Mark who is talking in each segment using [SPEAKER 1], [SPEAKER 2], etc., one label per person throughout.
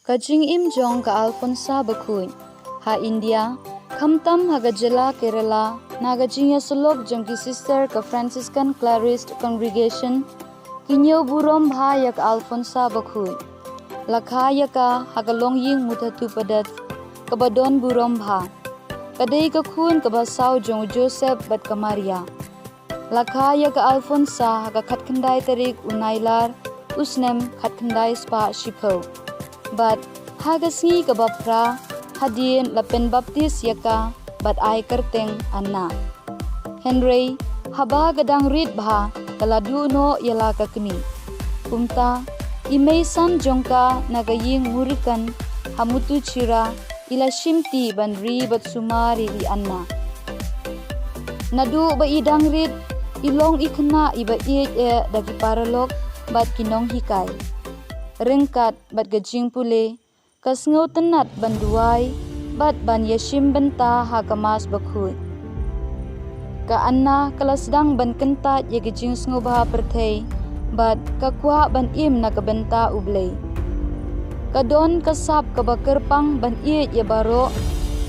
[SPEAKER 1] Kajing im jong ka Alphonsa Bakhuid, ha India, khamtam ha Gajala Kerala, nagajing ya sulok jong ki sister ka Franciscan Clarist Congregation, kinyo burom bha yak Alphonsa Bakhuid. Lakha yaka hagalong ying mutatu padat, kabadon burom bha. Kadai ka khun kabasaw jong Joseph bat Kamaria. Lakha yaka Alphonsa haga khatkhandai tarik unailar, usnem khatkhandai spa shipho. But hagasngi kabapra hadien lapen baptis yaka bat ai kerteng anna. Henry haba gadang rit bha kaladu no yala kakni. Kumta imei san jongka nagaying murikan hamutu chira ila shimti banri bat sumari i anna. Nadu ba idang rit ilong ikna iba iet dagi paralok bat kinong hikai. Ringkat bat gajing pule, kasngau tenat banduai, bat ban yashim benta hakamas Bakhuid. Ka anna kala sedang ban kentat ya gajing sngu baha perthei, bat kakwa ban im na kabenta ublei. Kadon kasap kabakerpang ban iet ya baro,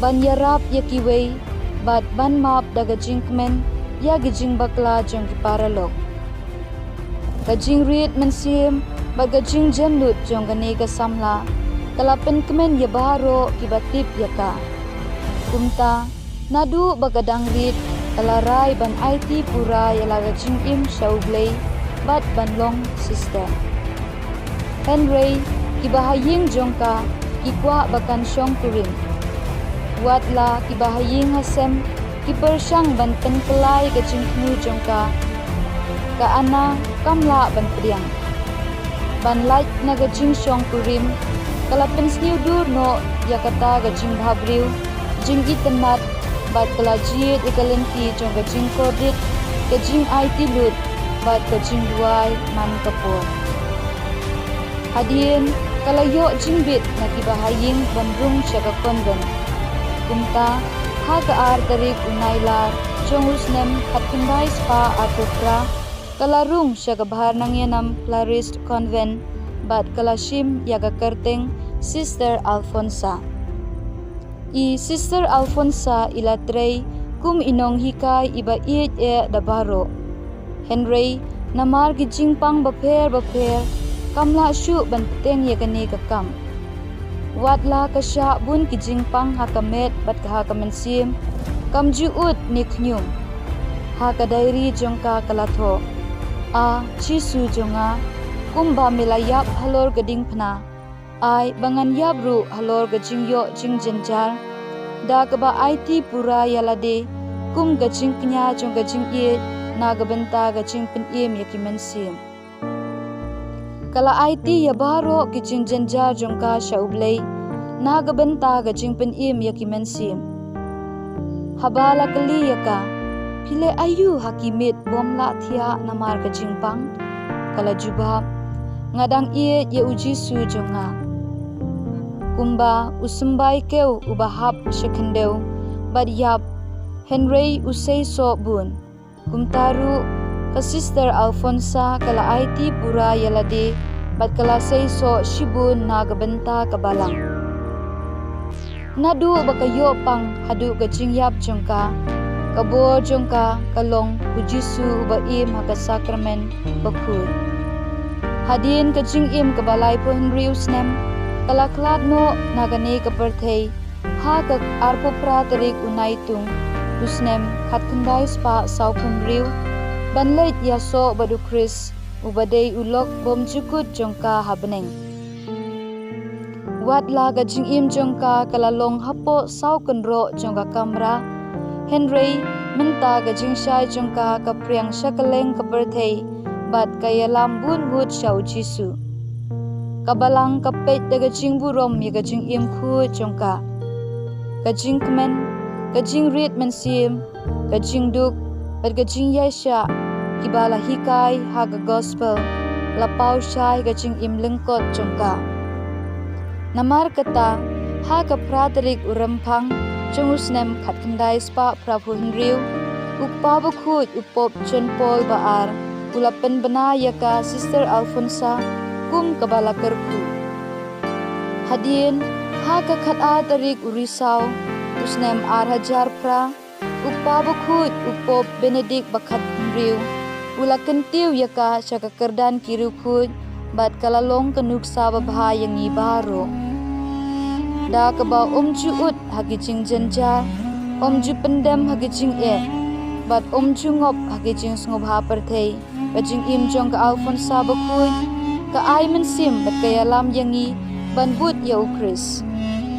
[SPEAKER 1] ban yarap ya kiwei, bat ban map da gajing kemen, ya gajing bakla jong kiparalok. Gajing rit mensim, bagajing jamlut jong gane ka samla, kalapen kemen ya baharo kibatip yaka. Kumta, nadu bagadang rit, kalaray ban IT pura yala gajing im syaublay, bat banlong sister. Henry, kibahaying jongka, kikwa bakan syong turin. Watla kibahaying hasem, kipersyang ban penkelay gajing knu jongka, ka ana kamla ban priang. Ban light na gajing syong kurim, kalapen sniu dur no yakata gajing bhabriu, jing itenat, bat kalajiet ikalenti jong gajing kodit, gajing IT lut, bat gajing duai man kapur. Hadien kalayo jingbit na kibahaying bandung syaga konven. Kumta haga ar tarik unailar, jong usnem hatkundai spa atupra, kalarung syaga bahar nangyanam Clarist Convent, bat kalashim yaga kerteng Sister Alphonsa. I Sister Alphonsa ilatrei kum inong hikai iba iet dabaro. Henry namar gijing pang baper, kamla syu ban peteng yagane kakam. Watla kasya bun gijing pang hakamet bat kahakamensim, kamjuut niknyum. Hakadairi jongka kalatho. A chisu jonga kumba milayap halor gading pna ai bangan yabru halor gajing yo jing jenjar da kaba IT pura yalade kum gajing knya jong gajing ye na gabenta gajing pen em yakimensim kala IT yabaro gajing jenjar jongka shaublei na gabenta gajing pen em yakimensim habala kali yaka pile ayu hakimit bomla thia namar ka jingpang kala jubab ngadang iet ye uji su jonga kumba usumbai keu ubahap shekhendeu badyap Henry usei so bun kumtaru ka Sister Alphonsa kala IT pura yalade bat kala sei so shibun nagabenta kabalang nadu bakayo pang hadu gajing yap jongka Kabor jongka kalong ujisu ba im haka sakramen Bakhuid. Hadin kajing im kabalay po Henry usnem, kalaklat no nagane kaperthei, ha kag arpo pratarik unaitung, usnem katkandai spa South Henry, banlait yaso badu Chris, ubadei ulok bom jukut jongka habeneng. Watla kajing im jongka kalalong hapo South Kendro jongka kamra, Henry menta gajing syai jongka kapriang syakaleng kaperthei bat kaya lambun hut syau jisu. Kabalang kapet da gajing burom ya gajing im khu jongka. Gajing kemen, gajing rit mensim, gajing duk, bat gajing yasya, kibala hikai haga gospel, lapau syai gajing im lengkot jongka. Namar kata, ha kapratarik urempang, Jengusnem katkandai spa Prabhu Henry, ukpa Bakhuid upop John Paul baar, ulapen bena yaka Sister Alphonsa kum kabala kertu. Hadien ha ka khat a tarik urisau usnem arhajar pra upa Bakhuid upop Benedict bakhat riu ulakan tiu yaka syaka kerdan kiru khud bat kalalong kanuk sa babha yang i baro da kaba omju ut hagijing janjar omju pendam hagijing bat omju ngop hagijing ngop ha perthei bajing im jong ka Alphonsa Bakhuid ka ai mensim bat kaya lam yangi banbut ya ukris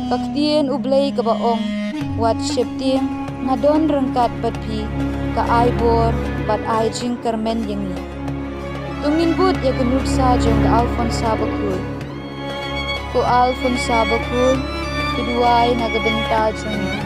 [SPEAKER 1] kaktien ublay ka baong wat shepting ngadon rengkat batpi ka ai bor bat ai jing kermen yangi tungin but ya kenut sa jong ka Alphonsa Bakhuid ko Alphonsa Bakhuid keduai nagbenta jong